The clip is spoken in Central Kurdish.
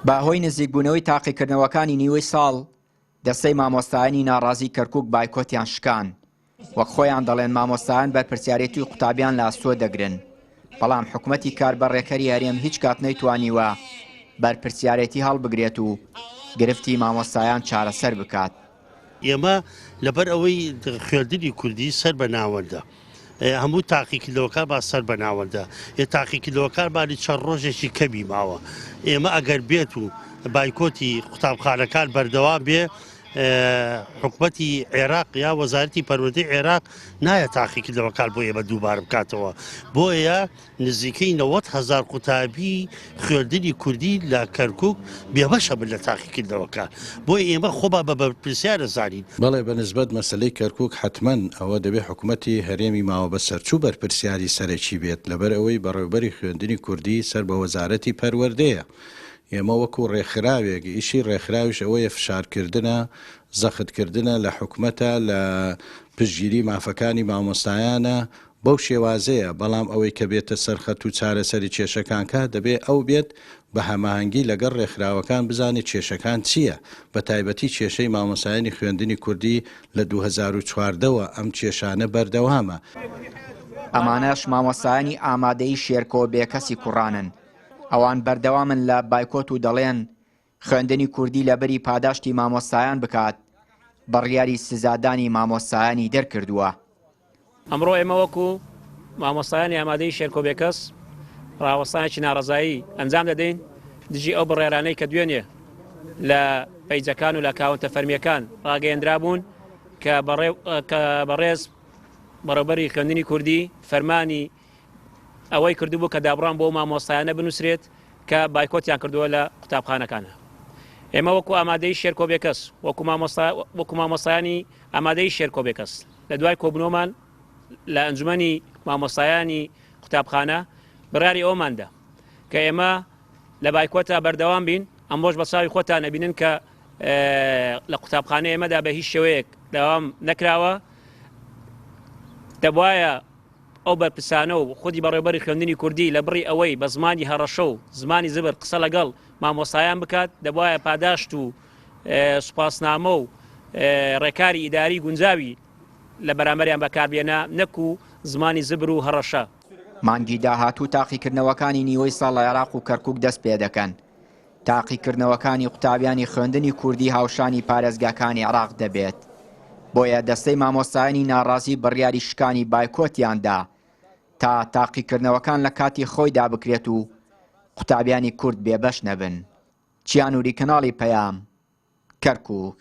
باهۆی نزیکبوونەوەی تاقیکردنەوەکانی نیوەی ساڵ دەستەی مامۆستایانی ناڕازی کەرکووک بایکۆتیان شکان وەک خۆیان دەڵێن مامۆستایان بەرپرسیارەتی قوتابیان لە ئەستۆ دەگرن بەڵام حکوومەتی کاربەڕێکەری هەرێم هیچ کات نەیتوانیوە بەرپرسیارەتی هەڵبگرێت و گرفتی مامۆستایان چارەسەر بکات. ئێمە لەبەر ئەوەی خوێندنی کوردی سەر بە ناوەندە هەموو تاقیکردنەوەکان با سەر بە ناوەندە تاقیکردنەوەکان بانی چەند ڕۆژێکی کەمی ماوە ئێمە ئەگەر بێت و بایکۆتی قوتابخانەکان بەردەوام بێ حکوومەتی عێراق یا وەزارەتی پەروەردەی عێراق نایە تاقیکردنەوەکان بۆ ئێمە دووبارە بکاتەوە بۆیە نزیکەی 90,000 قوتابی خوێندنی کوردی لە کەرکووک بێبەشە بن لە تاقیکردنەوەکان بۆی ئێمە خۆبا بە بەرپرسیار دەزانین. بەڵێ بەنسبەت مەسلەی کەرکووک حتمەن ئەوە دەبێت حکوومەتی هەرێمی ماوە بە سەرچوو بەرپرسیاری سەرەکی بێت لەبەر ئەوەی بەڕێوەبەری خوێندنی کوردی سەر بە وەزارەتی پەروەردەیە. ئێمە وەکو ڕێکخراوێک ئیشی ڕێکخراویش ئەوەیە فشارکردنە زەختکردنە لە حکوومەتە لە پشتگیری مافەکانی مامۆستایانە بەو شێوازەیە بەڵام ئەوەی کە بێتە سەرخەت و چارەسەری کێشەکانکە دەبێت ئەو بێت بە هەماهەنگی لەگەڵ ڕێکخراوەکان بزانێت کێشەکان چییە بە تایبەتی کێشەی مامۆستایانی خوێندنی کوردی لە 2014ەوە ئەم کێشانە بەردەوامە. ئەمانەش مامۆستایانی ئامادەی شێرکۆ بێکەسی کوڕانن ئەوان بەردەوامن لە بایکۆت و دەڵێن خوێندنی کوردی لەبەری پاداشتی مامۆستایان بکات بڕیاری سزادانی مامۆستایانی دەرکردووە. ئەمڕۆ ئێمە وەکو مامۆستایانی ئامادەی شێرکۆ بێکەس ڕاوەستانێکی ناڕزایی ئەنجام دەدەین دژی ئەو بڕێرانەی کە دوێنێ لە پەیجەکان و لە کاونتە فەرمیەکان ڕاگەیەندرا بوون کە بەڕێز بەڕێوەبەری خوێندنی کوردی فەرمانی ئەوەی کردبوو کە دابڕان بۆ مامۆستایانە بنووسرێت کە بایکۆتیان کردووە لە قوتابخانەکانە. ئێمە وەکو ئامادەی شێرکۆ بێکەس وەکو مامۆستایانی ئامادەی شێرکۆ بێکەس لە دوای کۆبنەوەمان لە ئەنجومەنی مامۆستایانی قوتابخانە بڕیاری ئەوماندا کە ئێمە لە بایکۆتە بەردەوام بین ئەمڕۆژ بە چاوی خۆتان نەبینن کە لە قوتابخانە ئێمەدا بە هیچ شێوەیەک داوام نەکراوە دەبوایە ئەو بەرپرسانە و خودی بەڕێوەبەری خوێندنی کوردی لە بڕی ئەوەی بە زمانی هەڕەشە و زمانی زبر قسە لەگەڵ مامۆستایان بکات دەبوایە پاداشت و سوپاسنامە و ڕێکاری ئیداری گونجاوی لە بەرامبەریان بەکاربێنە نەکو زمانی زبر و هەڕەشە. مانگی داهاتوو تاقیکردنەوەکانی نیوەی ساڵ لە عێراق و کەرکووک دەست پێ دەکەن. تاقیکردنەوەکانی قوتابیانی خوێندنی کوردی هاوشانی پارێزگاکانی عێراق دەبێت. بۆیە دەستەی مامۆستایانی ناڕازی بڕیاری شکانی بایکۆتیاندا تا تاقیکردنەوەکان لە کاتی خۆیدا بکرێت و قوتابیانی کورد بێبەش نەبن. چیانوری کەناڵی پەیام کەرکووک.